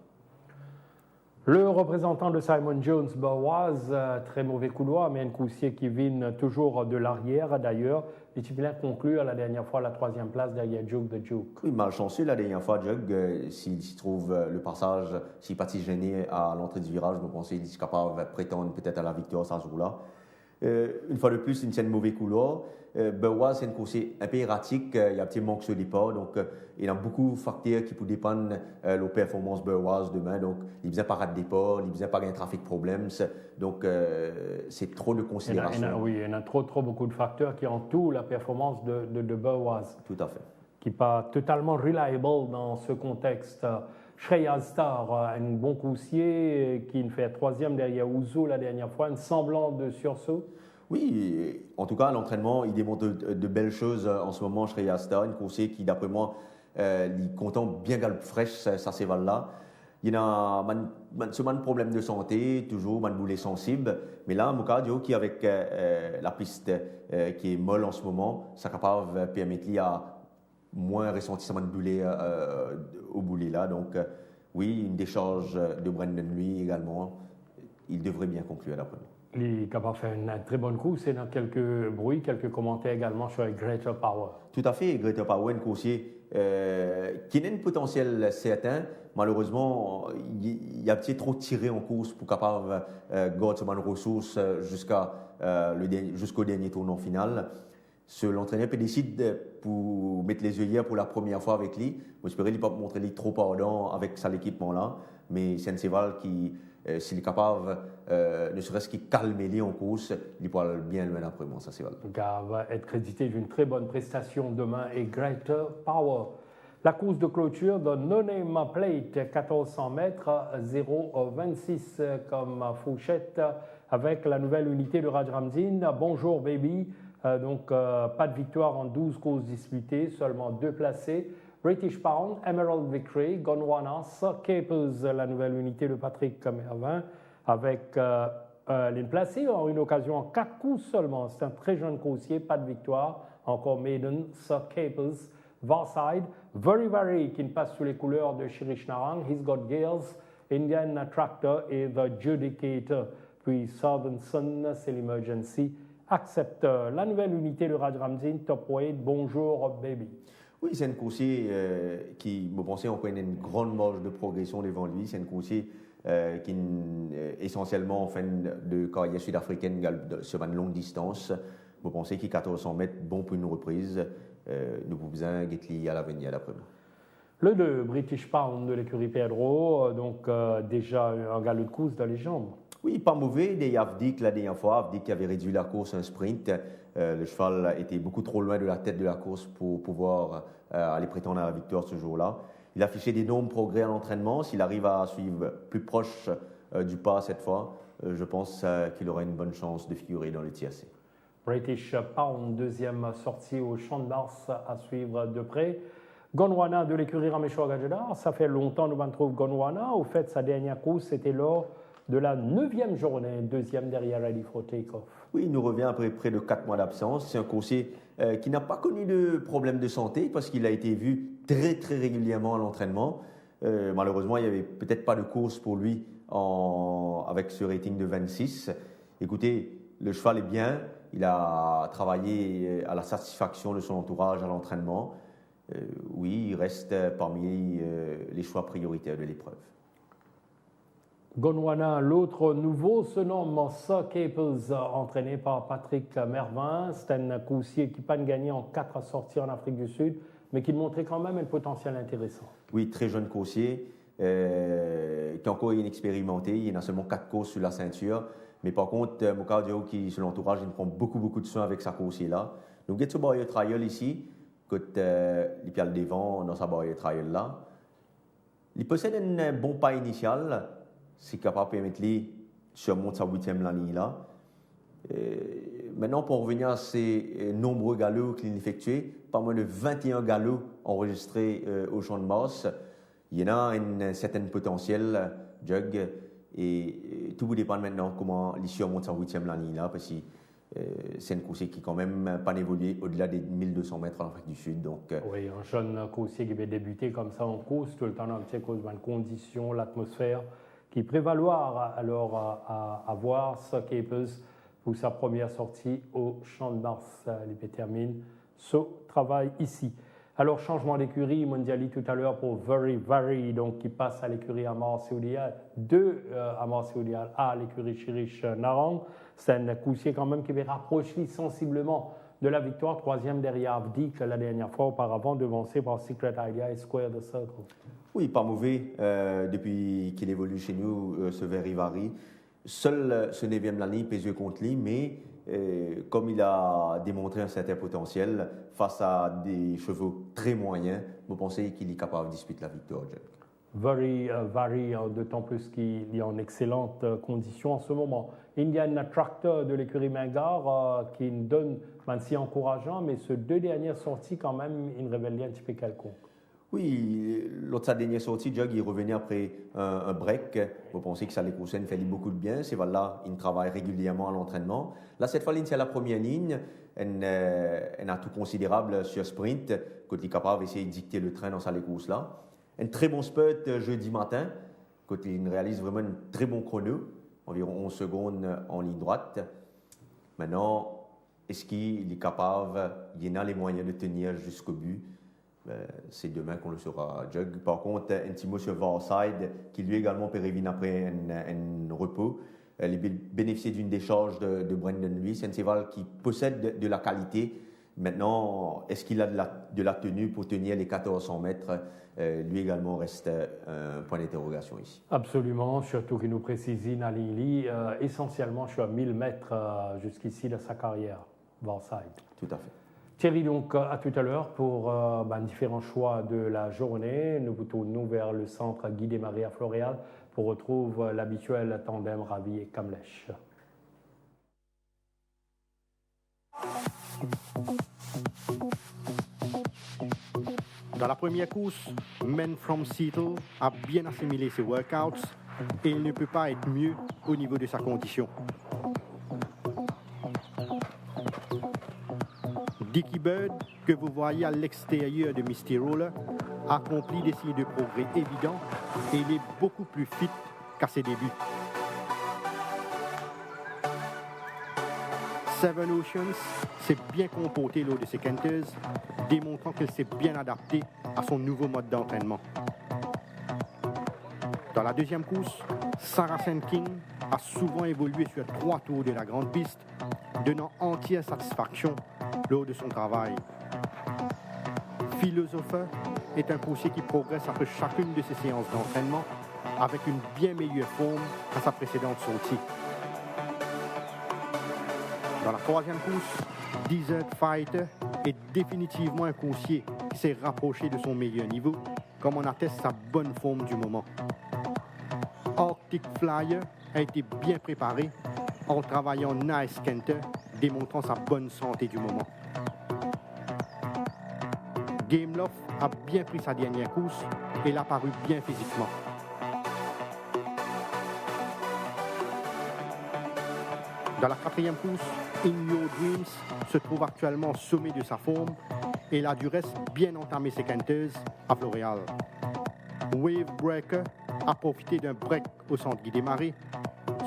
Le représentant de Simon Jones, Boaz, très mauvais couloir, mais un coursier qui vient toujours de l'arrière d'ailleurs. Et tu viens conclure la dernière fois la 3e place derrière Duke de Duke. Oui, malchanceux la dernière fois, Jug, s'il trouve le passage, s'il partit gêné à l'entrée du virage, je pense qu'il est capable de prétendre peut-être à la victoire ce jour-là. Une fois de plus, il tient un mauvais couloir. Boaz, c'est un coursier un peu erratique, il y a un petit manque sur le départ, donc il y a beaucoup de facteurs qui peuvent dépendre de la performance de Boaz demain. Donc, il ne vient pas rater de départ, il ne vient pas un trafic problème, donc c'est trop de considération. Oui, il y en a trop beaucoup de facteurs qui entourent la performance de Boaz. Tout à fait. Qui n'est pas totalement reliable dans ce contexte. Shreya Star, un bon coursier qui fait 3e derrière Ouzo la dernière fois, un semblant de sursaut. Oui, en tout cas, à l'entraînement, il démontre de belles choses en ce moment, Shreya Star, une coursier qui, d'après moi, il contente bien galop fraîche, ça cheval-là. Il y a un problème de santé, toujours, un boulet sensible, mais là, Mokadio, qui avec la piste qui est molle en ce moment, ça capable de permettre à moins ressentir ce boulet au boulet là. Donc, oui, une décharge de Brandon Lee également, il devrait bien conclure d'après moi. Il est capable de faire une très bonne course et dans quelques bruits, quelques commentaires également sur Greater Power. Tout à fait, Greater Power, un coursier qui a un potentiel certain. Malheureusement, il a peut-être trop tiré en course pour capable garder ses ressources jusqu'au dernier tournant final. L'entraîneur peut décider pour mettre les œillères pour la première fois avec lui. J'espère qu'il ne va pas montrer lui trop ardent avec cet équipement-là, mais c'est un cheval qui, s'il est capable, ne serait-ce qu'il calmer lui en course, il pourra bien loin après moi, ça cheval. Donc, il va être crédité d'une très bonne prestation demain et Greater Power. La course de clôture de No Name Plate, 1400 mètres, 0,26 comme fourchette, avec la nouvelle unité de Rajramdin. Bonjour baby. Donc, pas de victoire en 12 courses disputées, seulement 2 placés. British Pound, Emerald Victory, Gondwanas, Capers, la nouvelle unité de Patrick Mervin, avec les placés en une occasion en 4 courses seulement. C'est un très jeune coursier, pas de victoire. Encore Maiden, Sir Capers, Varside, Very qui passe sous les couleurs de Shirish Narang, He's Got Gales, Indian Tractor et The Judicator. Puis Southern Sun, c'est l'Emergency. Accepteur. La nouvelle unité de Rajramdin, Top Weight, Bonjour Baby. Oui, c'est un coursier qui, me pensez, on connaît une grande marge de progression devant lui. C'est un coursier qui essentiellement en fin de carrière sud-africaine sur une longue distance. Vous pensez qu'il est 1400 mètres, bon pour une reprise. Nous pouvons besoin de à l'avenir d'après moi. Le 2, British Pound de l'écurie Pedro, donc déjà un galop de course dans les jambes. Oui, pas mauvais. Des Avdik la dernière fois, Avdik avait réduit la course à un sprint. Le cheval était beaucoup trop loin de la tête de la course pour pouvoir aller prétendre à la victoire ce jour-là. Il a affiché d'énormes progrès à l'entraînement. S'il arrive à suivre plus proche du pas cette fois, je pense qu'il aura une bonne chance de figurer dans le TRC. British Pound, deuxième sortie au Champ de Mars à suivre de près. Gondwana de l'écurie Ramesh Gadjedar, ça fait longtemps que nous trouve Gondwana. Au fait, sa dernière course, c'était lors de la 9e journée, deuxième derrière Ready for Takeoff. Oui, il nous revient après près de 4 mois d'absence. C'est un coursier qui n'a pas connu de problème de santé parce qu'il a été vu très très régulièrement à l'entraînement. Malheureusement, il n'y avait peut-être pas de course pour lui avec ce rating de 26. Écoutez, le cheval est bien. Il a travaillé à la satisfaction de son entourage à l'entraînement. Oui, il reste parmi les choix prioritaires de l'épreuve. Gondwana, l'autre nouveau, se nomme Sir Capers, entraîné par Patrick Mervin. C'est un coursier qui n'a pas gagné en 4 sorties en Afrique du Sud, mais qui montrait quand même un potentiel intéressant. Oui, très jeune coursier, qui est encore inexpérimenté. Il y en a seulement 4 courses sur la ceinture. Mais par contre, Mokadio, qui sur l'entourage, il prend beaucoup de soin avec sa coursier-là. Donc, il y a ce barrière trial ici, côté il piale devant dans sa barrière trial-là. Il possède un bon pas initial. C'est capable de permettre de surmonter sa 8e ligne là. Maintenant, pour revenir à ces nombreux galops qu'il a effectués, pas moins de 21 galops enregistrés au Champ de Mars. Il y en a un certain potentiel, Jug, et tout vous dépend maintenant comment il surmonte sa 8e ligne là, parce que c'est une coursier qui quand même pas évolué au-delà des 1200 mètres en Afrique du Sud. Donc, oui, un jeune coursier qui va débuter comme ça en course, tout le temps dans un cause de conditions, l'atmosphère, qui prévaloir alors à voir Sir Capers pour sa première sortie au Champ de Mars. Il termine ce travail ici. Alors, changement d'écurie, Mondiali tout à l'heure pour Very, donc qui passe à l'écurie Amar Seoudial, de Amar Seoudial à l'écurie Chirish Narang. C'est un coursier quand même qui va rapprocher sensiblement de la victoire, 3e derrière Avdik la dernière fois auparavant, devancé par Secret Idea et Square the Circle. Oui, pas mauvais depuis qu'il évolue chez nous, ce Very. Seul ce 9e l'année pèse contre lui, mais comme il a démontré un certain potentiel face à des chevaux très moyens, vous pensez qu'il est capable de disputer la victoire. Very, d'autant plus qu'il est en excellente condition en ce moment. Indian Tractor de l'écurie Mingar qui donne, même si encourageant, mais ces 2 dernières sorties quand même, il révèle un petit peu quelconque. Oui, l'autre sa dernière sortie, Jug, il revenait après un break. Vous pensez que ça les conseille, fait beaucoup de bien. C'est là, il travaille régulièrement à l'entraînement. Là, cette fois, c'est à la première ligne. Elle a tout considérable sur sprint, quand il est capable d'essayer de dicter le train dans sa course-là. Un très bon spurt jeudi matin, quand il réalise vraiment un très bon chrono, environ 11 secondes en ligne droite. Maintenant, est-ce qu'il est capable, il a les moyens de tenir jusqu'au but? C'est demain qu'on le saura, Jug. Par contre, un petit mot sur Varside, qui lui également périvine après un repos. Il bénéficie d'une décharge de Brendan Lee. C'est un cheval qui possède de la qualité. Maintenant, est-ce qu'il a de la tenue pour tenir les 1400 mètres? Lui également reste un point d'interrogation ici. Absolument, surtout qu'il nous précise Nalili, essentiellement je suis à 1000 mètres jusqu'ici de sa carrière, Varside. Tout à fait. Thierry, donc à tout à l'heure pour différents choix de la journée. Nous vous tournons vers le centre Guy Desmarais à Floréal pour retrouver l'habituel tandem Ravi et Kamlesh. Dans la première course, Men from Seattle a bien assimilé ses workouts et il ne peut pas être mieux au niveau de sa condition. Dicky Bird, que vous voyez à l'extérieur de Misty Roller, accomplit des signes de progrès évidents et il est beaucoup plus fit qu'à ses débuts. Seven Oceans s'est bien comporté lors de ses canters, démontrant qu'elle s'est bien adaptée à son nouveau mode d'entraînement. Dans la deuxième course, Sarah King a souvent évolué sur 3 tours de la grande piste, donnant entière satisfaction lors de son travail. Philosopher est un coursier qui progresse après chacune de ses séances d'entraînement avec une bien meilleure forme qu'à sa précédente sortie. Dans la troisième course, Desert Fighter est définitivement un coursier qui s'est rapproché de son meilleur niveau comme on atteste sa bonne forme du moment. Arctic Flyer a été bien préparé en travaillant Nice Kenter, démontrant sa bonne santé du moment. Gameloft a bien pris sa dernière course et l'a paru bien physiquement. Dans la quatrième course, In Your Dreams se trouve actuellement au sommet de sa forme et il a du reste bien entamé ses quinteuses à Floréal. Wave Breaker a profité d'un break au centre Guy Desmarais,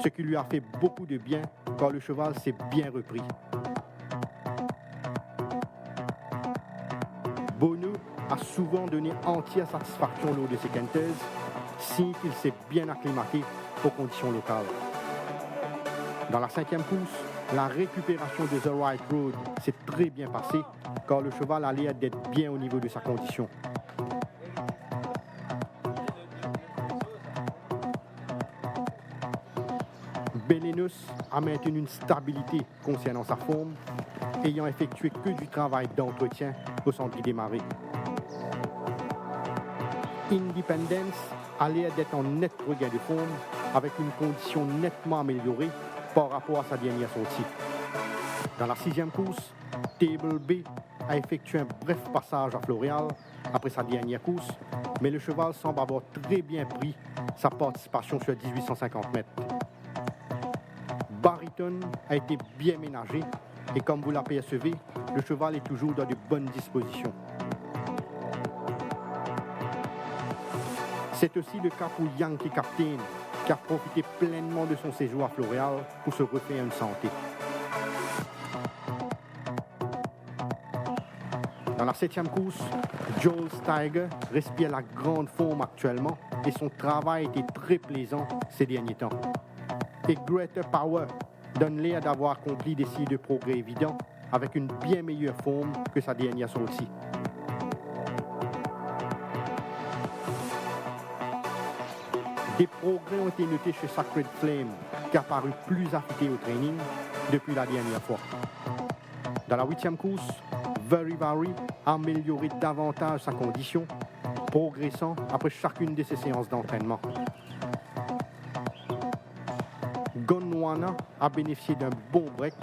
ce qui lui a fait beaucoup de bien quand le cheval s'est bien repris. Bono a souvent donné entière satisfaction lors de ses quinteuses, signe qu'il s'est bien acclimaté aux conditions locales. Dans la cinquième course, la récupération de The Right Road s'est très bien passée car le cheval allait d'être bien au niveau de sa condition. Belenus a maintenu une stabilité concernant sa forme, ayant effectué que du travail d'entretien au centre Guy Desmarais. Independence a l'air d'être en net regain de forme, avec une condition nettement améliorée par rapport à sa dernière sortie. Dans la sixième course, Table B a effectué un bref passage à Floréal après sa dernière course, mais le cheval semble avoir très bien pris sa participation sur 1850 mètres. Bariton a été bien ménagé et comme vous l'apercevez, le cheval est toujours dans de bonnes dispositions. C'est aussi le cas pour Yankee Captain, qui a profité pleinement de son séjour à Floréal pour se refaire une santé. Dans la septième course, Joel Steiger respire la grande forme actuellement et son travail était très plaisant ces derniers temps. Et Greater Power donne l'air d'avoir accompli des signes de progrès évidents avec une bien meilleure forme que sa dernière sortie. Des progrès ont été notés chez Sacred Flame, qui a paru plus affûté au training depuis la dernière fois. Dans la huitième course, Very Vary a amélioré davantage sa condition, progressant après chacune de ses séances d'entraînement. Gondwana a bénéficié d'un bon break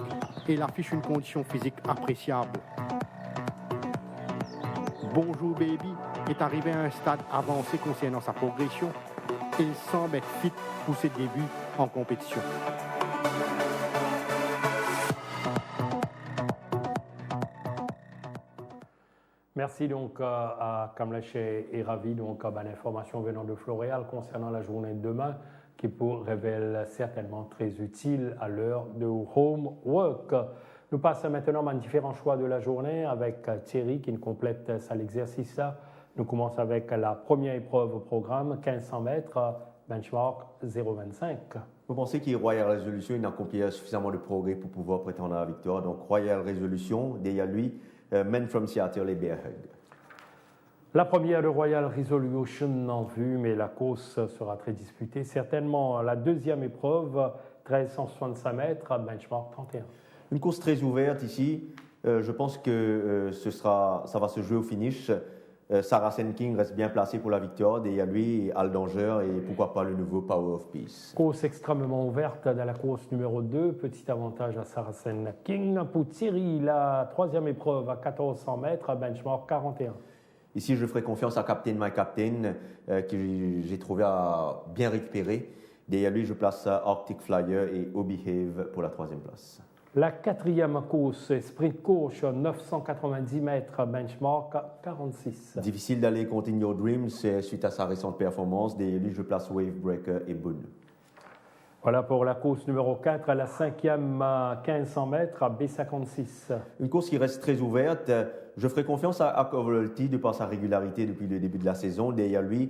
et il affiche une condition physique appréciable. Bonjour Baby est arrivé à un stade avancé concernant sa progression et il semble être fit pour ses débuts en compétition. Merci donc à Kamlesh et Ravi, donc à l'information venant de Floréal concernant la journée de demain qui pour révèle certainement très utile à l'heure de homework. Nous passons maintenant à différents choix de la journée avec Thierry qui nous complète ça l'exercice là. Nous commençons avec la première épreuve au programme, 1500 mètres, benchmark 0,25. Vous pensez qu'il y a Royal Resolution, il n'a accompli suffisamment de progrès pour pouvoir prétendre à la victoire. Donc Royal Resolution, derrière lui, Men from Seattle et Bear Hug. La première de Royal Resolution en vue, mais la course sera très disputée. Certainement la deuxième épreuve, 1365 mètres, benchmark 31. Une course très ouverte ici. Je pense que ça va se jouer au finish. Sarah King reste bien placée pour la victoire. Derrière lui, Al Danger et pourquoi pas le nouveau Power of Peace. Course extrêmement ouverte dans la course numéro 2. Petit avantage à Sarah King. Pour Thierry, la troisième épreuve à 1400 mètres, benchmark 41. Ici, je ferai confiance à Captain My Captain, que j'ai trouvé bien récupéré. Derrière lui, je place Arctic Flyer et Obehave pour la troisième place. La quatrième course, sprint course, 990 mètres, benchmark 46. Difficile d'aller contre In Your Dreams suite à sa récente performance. Derrière lui, je place Wavebreaker et Boone. Voilà pour la course numéro 4, la cinquième 1500 mètres, B56. Une course qui reste très ouverte. Je ferai confiance à Coveralty de par sa régularité depuis le début de la saison. Derrière lui,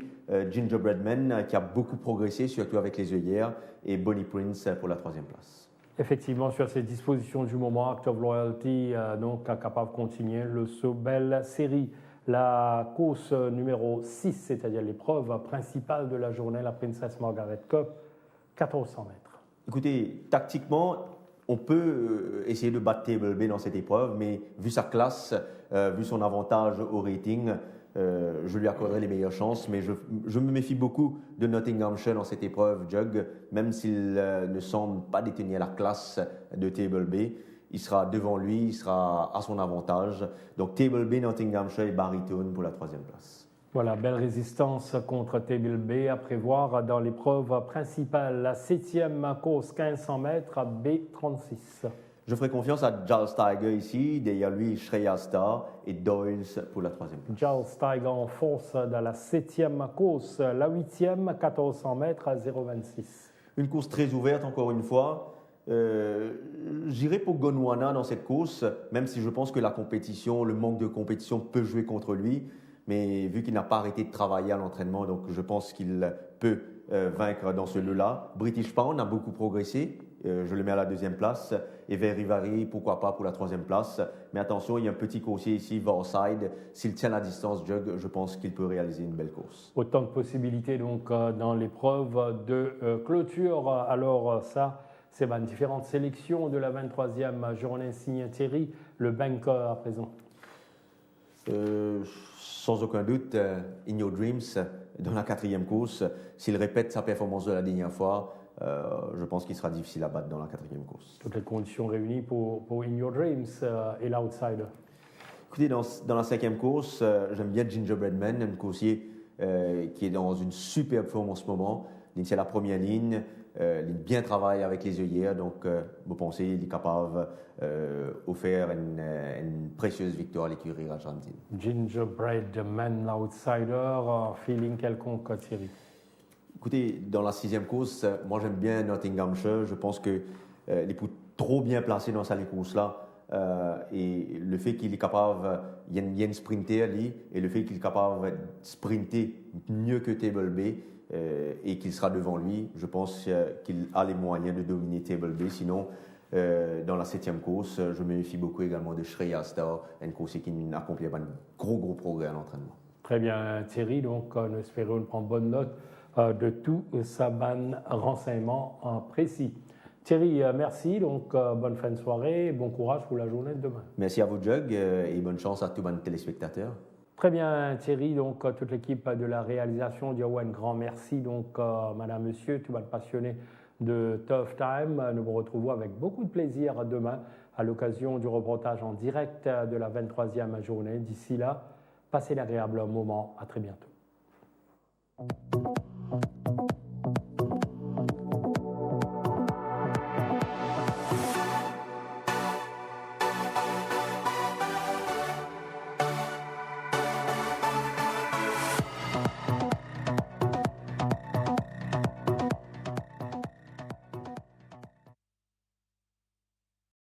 Gingerbread Man qui a beaucoup progressé, surtout avec les œillères, et Bonnie Prince pour la troisième place. Effectivement, sur ces dispositions du moment, Act of Loyalty donc capable de continuer le saut belle série. La course numéro 6, c'est-à-dire l'épreuve principale de la journée, la Princess Margaret Cup, 1400 mètres. Écoutez, tactiquement, on peut essayer de battre Table B dans cette épreuve, mais vu sa classe, vu son avantage au rating, je lui accorderai les meilleures chances, mais je me méfie beaucoup de Nottinghamshire dans cette épreuve, Jug, même s'il ne semble pas détenir la classe de Table B. Il sera devant lui, il sera à son avantage. Donc Table B, Nottinghamshire et Barrytown pour la 3e place. Voilà, belle résistance contre Table B à prévoir dans l'épreuve principale, la 7e course 1500 mètres à B36. Je ferai confiance à Giles Tiger ici, derrière lui Shreya Star et Doyles pour la 3e place. Giles Tiger en force dans la 7e course, la 8e 1400 mètres à 0,26. Une course très ouverte encore une fois. J'irai pour Gondwana dans cette course, même si je pense que la compétition, le manque de compétition peut jouer contre lui. Mais vu qu'il n'a pas arrêté de travailler à l'entraînement, donc je pense qu'il peut vaincre dans ce lot-là. British Pound a beaucoup progressé, je le mets à la 2e place. Et Verivari, pourquoi pas pour la 3e place. Mais attention, il y a un petit coursier ici, Varside. S'il tient la distance, Jug, je pense qu'il peut réaliser une belle course. Autant de possibilités donc dans l'épreuve de clôture. Alors ça, c'est différentes sélections de la 23e journée signée Thierry, le banker à présent. Sans aucun doute, In Your Dreams, dans la 4e course, s'il répète sa performance de la dernière fois, je pense qu'il sera difficile à battre dans la 4e course. Toutes les conditions réunies pour In Your Dreams et l'outsider. Écoutez, dans la 5e course, j'aime bien Gingerbread Man, un coursier qui est dans une superbe forme en ce moment. C'est la première ligne. Il bien travaille avec les œillères, donc vous pensez qu'il est capable d'offrir une précieuse victoire à l'écurie argentine. Gingerbread Man, l'outsider, feeling quelconque, Thierry? Écoutez, dans la 6e course, moi j'aime bien Nottinghamshire. Je pense qu'il est trop bien placé dans cette course-là. Et le fait qu'il est capable, il y a une sprinter lui, et le fait qu'il est capable de sprinter mieux que Table B, et qu'il sera devant lui, je pense qu'il a les moyens de dominer Table B. Sinon, dans la 7e course, je me méfie beaucoup également de Shreya Star, une course qui accomplit un gros progrès à l'entraînement. Très bien Thierry, donc nous espérons prendre bonne note de tout Saban renseignement précis. Thierry, merci, donc bonne fin de soirée, bon courage pour la journée de demain. Merci à vous Jug et bonne chance à tous les téléspectateurs. Très bien Thierry, donc toute l'équipe de la réalisation dit un grand merci, donc madame, monsieur, tout le passionné de Tough Time. Nous vous retrouvons avec beaucoup de plaisir demain à l'occasion du reportage en direct de la 23e journée. D'ici là, passez l'agréable moment, à très bientôt.